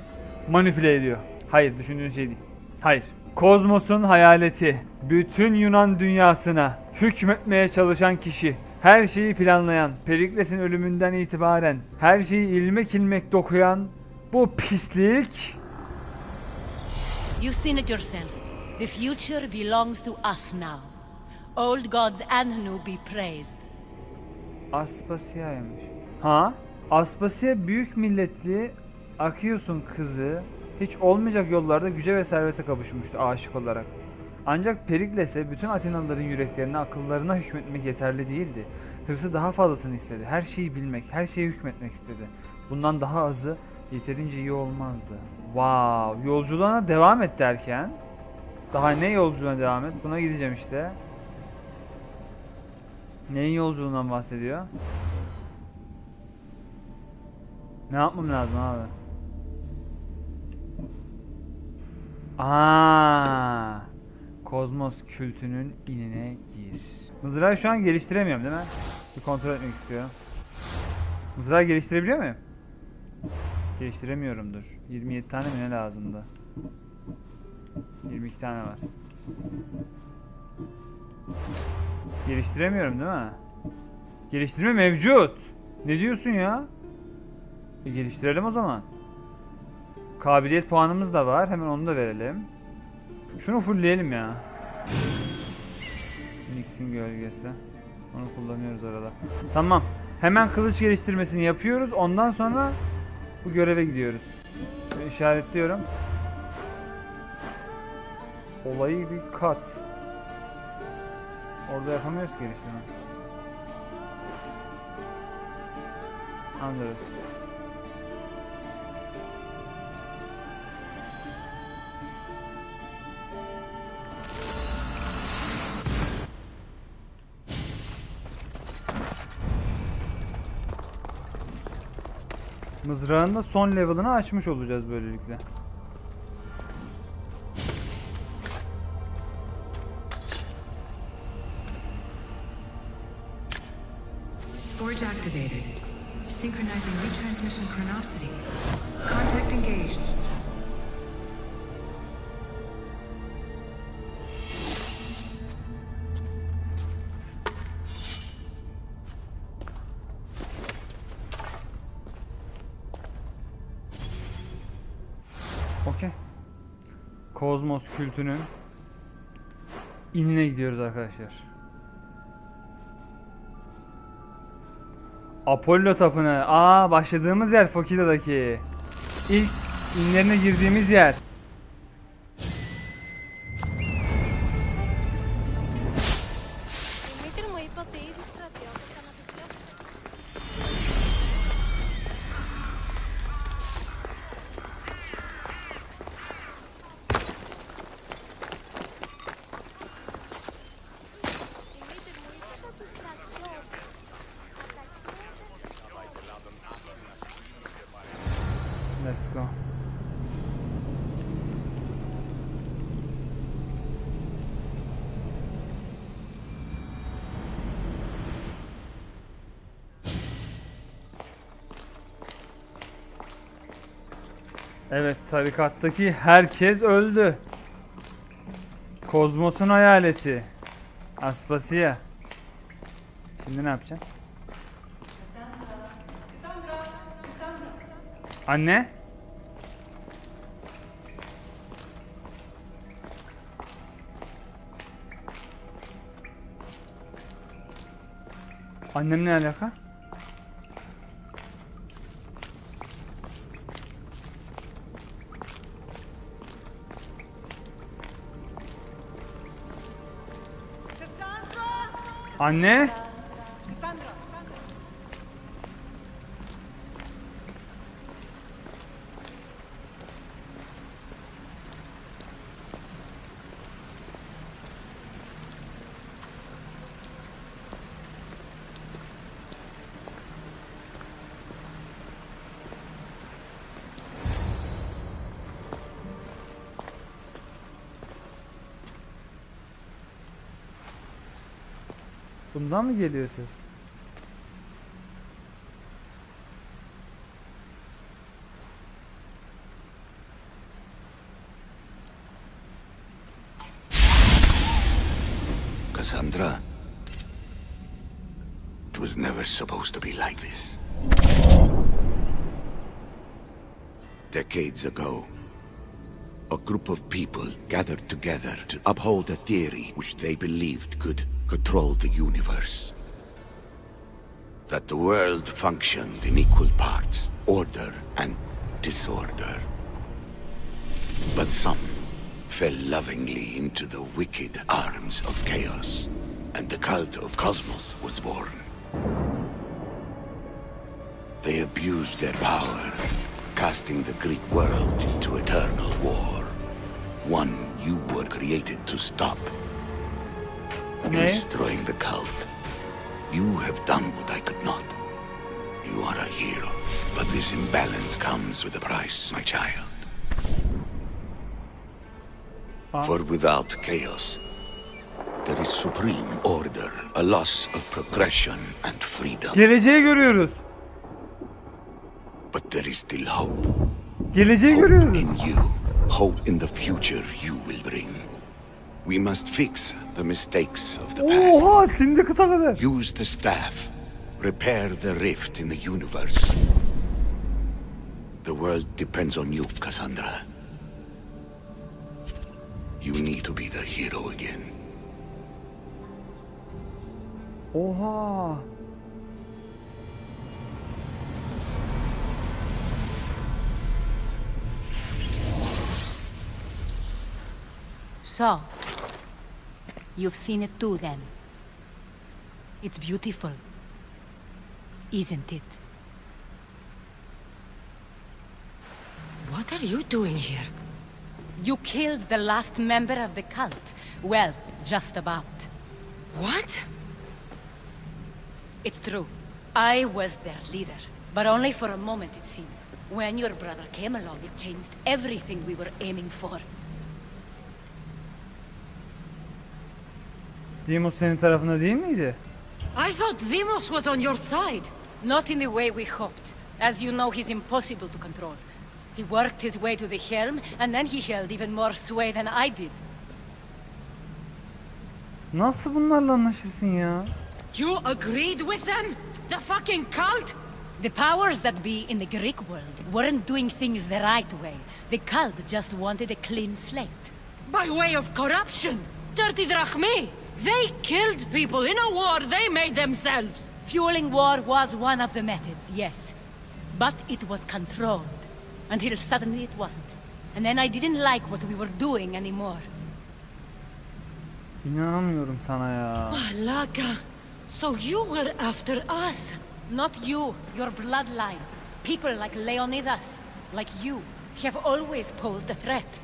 manipüle ediyor. Hayır, düşündüğün şey değil. Hayır. Kozmos'un hayaleti. Bütün Yunan dünyasına hükmetmeye çalışan kişi. Her şeyi planlayan, Perikles'in ölümünden itibaren her şeyi ilmek ilmek dokuyan bu pislik. You've seen it yourself. The future belongs to us now. Old gods and new be praised. Aspasia'ymış. Ha? Aspasia büyük milletli Akios'un kızı hiç olmayacak yollarda güce ve servete kavuşmuştu aşık olarak. Ancak Perikles'e bütün Atinalıların yüreklerine, akıllarına hükmetmek yeterli değildi. Hırsı daha fazlasını istedi. Her şeyi bilmek, her şeye hükmetmek istedi. Bundan daha azı yeterince iyi olmazdı. Wow, yolculuğuna devam et derken, daha ne yolculuğuna devam et? Buna gideceğim işte. Neyin yolculuğundan bahsediyor? Ne yapmam lazım abi? Kozmos kültünün inine gir. Mızrağı şu an geliştiremiyorum değil mi? Bir kontrol etmek istiyorum. Mızrağı geliştirebiliyor muyum? Geliştiremiyorumdur. 27 tane mi ne lazımdı? 22 tane var. Geliştiremiyorum değil mi? Geliştirme mevcut. Ne diyorsun ya? Geliştirelim o zaman. Kabiliyet puanımız da var. Hemen onu da verelim. Şunu fullleyelim ya. Nix'in gölgesi. Onu kullanıyoruz arada. Tamam. Hemen kılıç geliştirmesini yapıyoruz. Ondan sonra bu göreve gidiyoruz. Şöyle işaretliyorum. Olayı bir kat. Orada yapamıyoruz ki geliştirme. Anlıyoruz. Mızrağın da son level'ını açmış olacağız böylelikle. Forge activated. Synchronizing retransmission chronicity. Contact engaged. Okey. Kozmos kültünün inine gidiyoruz arkadaşlar. Apollo tapınağı. Başladığımız yer Fokida'daki. İlk inlerine girdiğimiz yer. Let's go. Evet, tarikattaki herkes öldü. Kozmos'un hayaleti. Aspasia. Şimdi ne yapacaksın? Anne? Annem ne alaka? Anne? Bundan mı geliyor ses? Cassandra. It was never supposed to be like this. Decades ago, a group of people gathered together to uphold a theory which they believed could control the universe. That the world functioned in equal parts, order and disorder. But some fell lovingly into the wicked arms of chaos, and the cult of Cosmos was born. They abused their power, casting the Greek world into eternal war. One you were created to stop. In destroying the cult, you have done what I could not. You are a hero, but this imbalance comes with a price, my child. For without chaos, there is supreme order, a loss of progression and freedom. Geleceği görüyoruz. But there is still hope. Geleceği Hope görüyoruz. in you, hope in the future you will bring. We must fix the mistakes of the past. Oha, sindi kıta kadar. Use the staff. Repair the rift in the universe. The world depends on you, Cassandra. You need to be the hero again. Oha. So, you've seen it too then. It's beautiful, isn't it? What are you doing here? You killed the last member of the cult. Well, just about. What? It's true. I was their leader, but only for a moment it seemed. When your brother came along, it changed everything we were aiming for. Deimos senin tarafında değil miydi? I thought Deimos was on your side. Not in the way we hoped. As you know, he's impossible to control. He worked his way to the helm, and then he held even more sway than I did. Nasıl bunlarla anlaşılsın ya? You agreed with them? The fucking cult? The powers that be in the Greek world weren't doing things the right way. The cult just wanted a clean slate. By way of corruption? Dirty drachmae? They killed people in a war they made themselves. Fueling war was one of the methods, yes. But it was controlled. Until suddenly it wasn't. And then I didn't like what we were doing anymore. İnanamıyorum sana ya. Malaga. So you were after us? Not you, your bloodline. People like Leonidas, like you, have always posed a threat.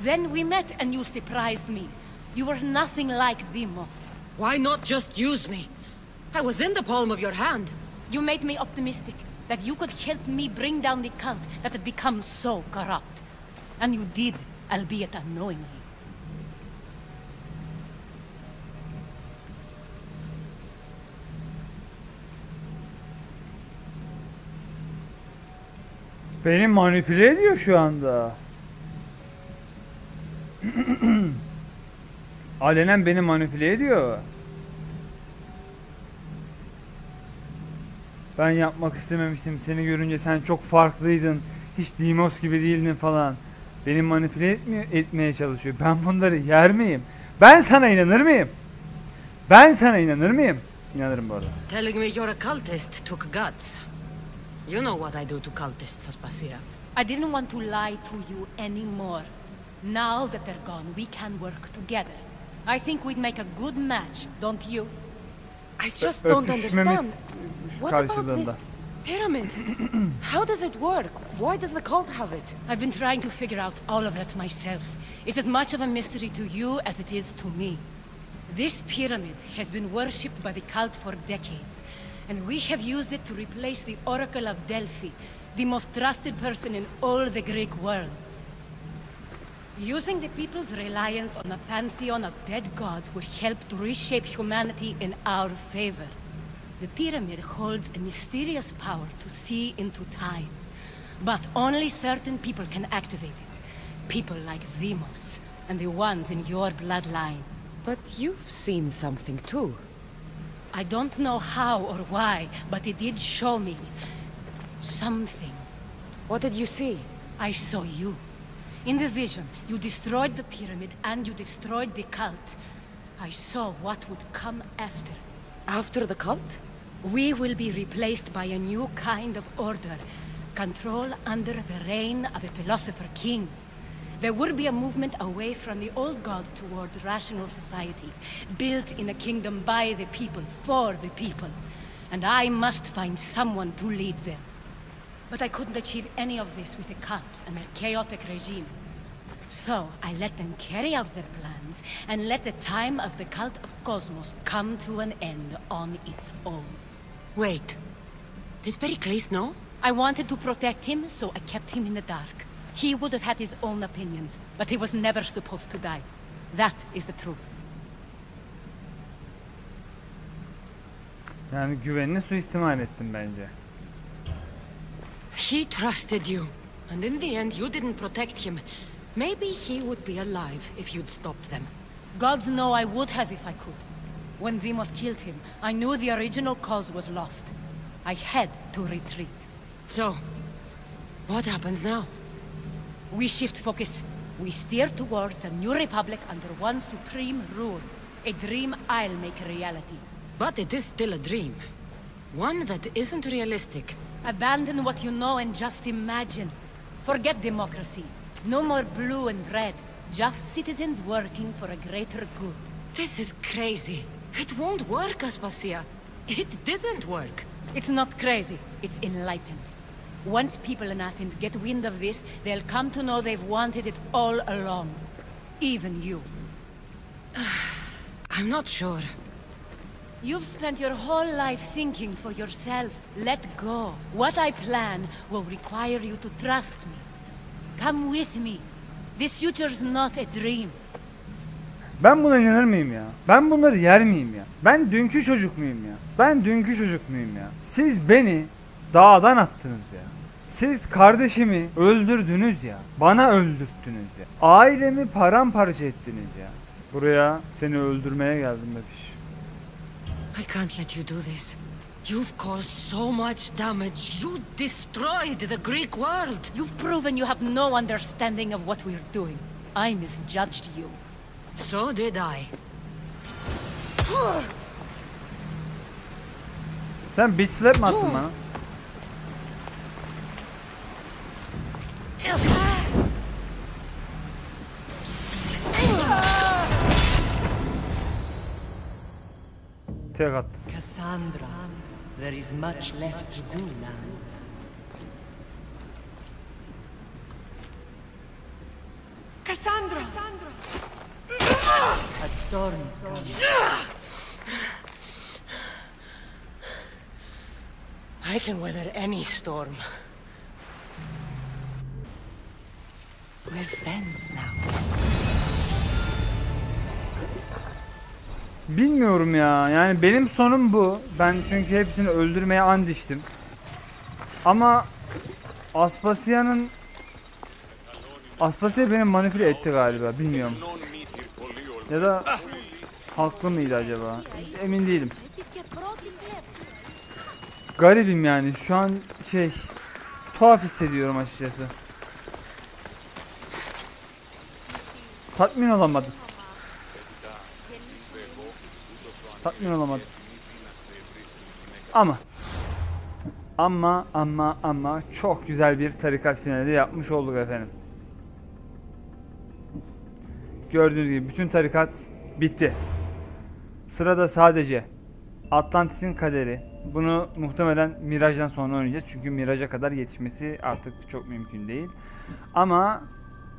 Then we met and you surprised me. You were nothing like Deimos. Why not just use me? I was in the palm of your hand. You made me optimistic that you could help me bring down the cult that had become so corrupt. And you did, albeit unknowingly. Beni manipüle ediyor şu anda. Alenen beni manipüle ediyor. Ben yapmak istememiştim. Seni görünce sen çok farklıydın. Hiç Deimos gibi değildin falan. Beni manipüle etmeye çalışıyor. Ben bunları yer miyim? Ben sana inanır mıyım? Ben sana inanır mıyım? İnanırım bu arada. Telling me you're a cultist took guts. You know what I do to cultists, Aspasia. I didn't want to lie to you anymore. Now that they're gone, we can work together. I think we'd make a good match, don't you? I just don't understand. What about this pyramid? How does it work? Why does the cult have it? I've been trying to figure out all of it myself. It's as much of a mystery to you as it is to me. This pyramid has been worshipped by the cult for decades, and we have used it to replace the Oracle of Delphi, the most trusted person in all the Greek world. Using the people's reliance on a pantheon of dead gods would help to reshape humanity in our favor. The pyramid holds a mysterious power to see into time, but only certain people can activate it. People like Deimos, and the ones in your bloodline. But you've seen something too. I don't know how or why, but it did show me something. What did you see? I saw you. In the vision, you destroyed the pyramid and you destroyed the cult. I saw what would come after. After the cult? We will be replaced by a new kind of order. Control under the reign of a philosopher king. There would be a movement away from the old gods towards rational society, built in a kingdom by the people, for the people. And I must find someone to lead them. But I couldn't achieve any of this with a cult and a chaotic regime. So I let them carry out their plans, and let the time of the cult of Cosmos come to an end on its own. Wait. Did Pericles know? I wanted to protect him, so I kept him in the dark. He would have had his own opinions, but he was never supposed to die. That is the truth. Yani güvenini suistimal ettin bence. He trusted you, and in the end you didn't protect him. Maybe he would be alive if you'd stopped them. Gods know I would have if I could. When Demos killed him, I knew the original cause was lost. I had to retreat. So, what happens now? We shift focus. We steer towards a new republic under one supreme rule. A dream I'll make a reality. But it is still a dream. One that isn't realistic. Abandon what you know and just imagine. Forget democracy. No more blue and red. Just citizens working for a greater good. This is crazy. It won't work, Aspasia. It didn't work. It's not crazy. It's enlightened. Once people in Athens get wind of this, they'll come to know they've wanted it all along. Even you. I'm not sure. You've spent your whole life thinking for yourself. Let go. What I plan will require you to trust me. Come with me. This future's not a dream. Ben buna inanır mıyım ya? Ben bunları yer miyim ya? Ben dünkü çocuk muyum ya? Ben dünkü çocuk muyum ya? Siz beni dağdan attınız ya. Siz kardeşimi öldürdünüz ya. Bana öldürttünüz ya. Ailemi paramparça ettiniz ya. Buraya seni öldürmeye geldim bebiş. I can't let you do this. You've caused so much damage. You destroyed the Greek world. You've proven you have no understanding of what we're doing. I misjudged you. So did I. Sen bitch slap mi attın bana? Tek attım. Cassandra, there is much left to do now. Cassandra! A storm is coming. I can weather any storm. We're friends now. Bilmiyorum ya. Yani benim sonum bu. Ben çünkü hepsini öldürmeye and içtim. Ama Aspasia beni manipüle etti galiba. Bilmiyorum. Ya da haklı mıydı acaba? Emin değilim. Garibim yani. Şu an tuhaf hissediyorum açıkçası. Tatmin olamadım. Ama çok güzel bir tarikat finali yapmış olduk efendim. Gördüğünüz gibi bütün tarikat bitti. Sırada sadece Atlantis'in kaderi. Bunu muhtemelen Mirage'dan sonra oynayacağız. Çünkü Mirage'a kadar yetişmesi artık çok mümkün değil. Ama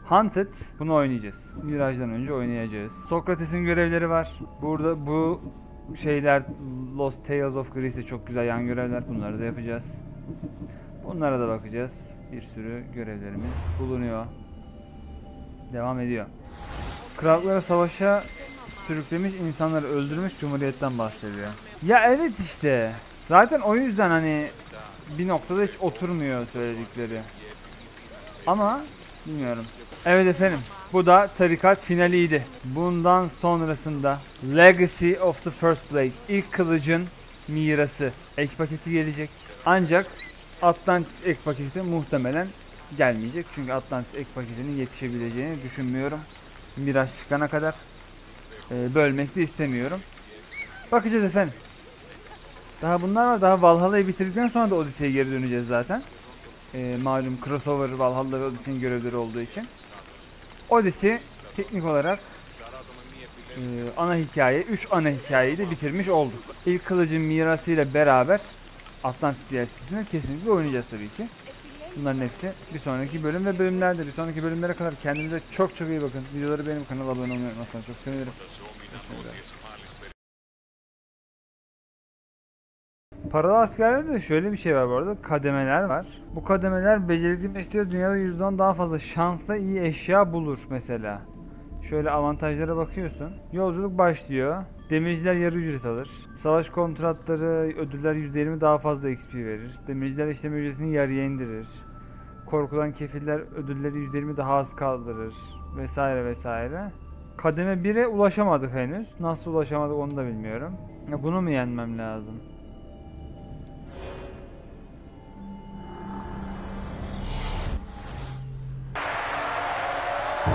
Hunted bunu oynayacağız. Mirage'dan önce oynayacağız. Sokrates'in görevleri var. Burada bu şeyler Lost Tales of Greece'de çok güzel yan görevler. Bunları da yapacağız. Bunlara da bakacağız. Bir sürü görevlerimiz bulunuyor. Devam ediyor. Krallıklara savaşa sürüklemiş, insanları öldürmüş cumhuriyetten bahsediyor. Ya evet işte. Zaten o yüzden hani bir noktada hiç oturmuyor söyledikleri. Ama Bilmiyorum. Evet efendim. Bu da Tarikat finaliydi. Bundan sonrasında Legacy of the First Blade. İlk kılıcın mirası. Ek paketi gelecek. Ancak Atlantis ek paketi muhtemelen gelmeyecek. Çünkü Atlantis ek paketinin yetişebileceğini düşünmüyorum. Miraç çıkana kadar. Bölmek de istemiyorum. Bakacağız efendim. Daha bunlar var. Daha Valhalla'yı bitirdikten sonra da Odyssey'e geri döneceğiz zaten. Malum crossover Valhalla ve Odyssey'in görevleri olduğu için. Odyssey teknik olarak ana hikaye, 3 ana hikayeyi de bitirmiş olduk. İlk kılıcın mirasıyla beraber Atlantis DLC'sini kesinlikle oynayacağız tabii ki. Bunların hepsi bir sonraki bölüm ve bölümlerde. Bir sonraki bölümlere kadar kendinize çok iyi bakın. Videoları beğenip kanala abone olmayı unutmazsanız çok sevinirim. Paralı askerlerde de şöyle bir şey var bu arada. Kademeler var. Bu kademeler becerikli istiyor. Dünyada %10 daha fazla şansla iyi eşya bulur mesela. Şöyle avantajlara bakıyorsun. Yolculuk başlıyor. Demirciler yarı ücret alır. Savaş kontratları, ödüller %20 daha fazla XP verir. Demirciler işleme ücretini yarıya indirir. Korkulan kefiller ödülleri %20 daha az kaldırır. Vesaire vesaire. Kademe 1'e ulaşamadık henüz. Nasıl ulaşamadık onu da bilmiyorum. Ya bunu mu yenmem lazım?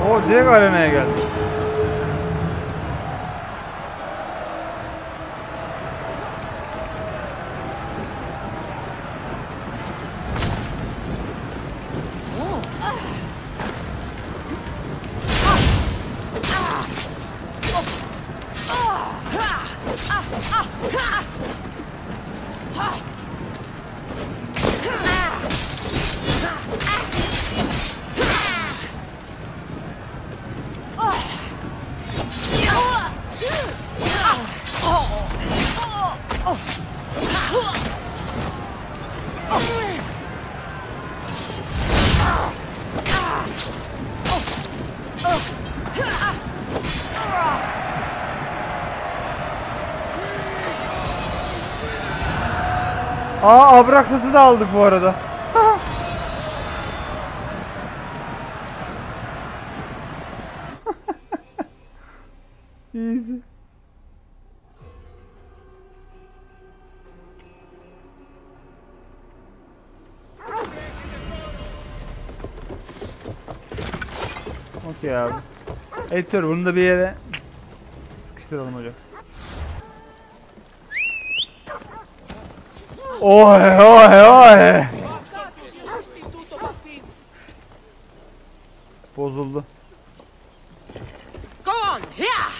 O direkt arenaya geldi. Abraksas'ı da aldık bu arada. Easy. Okey abi. Editör bunu da bir yere sıkıştıralım hocam. Oy oy oy. Bozuldu. Go on, here.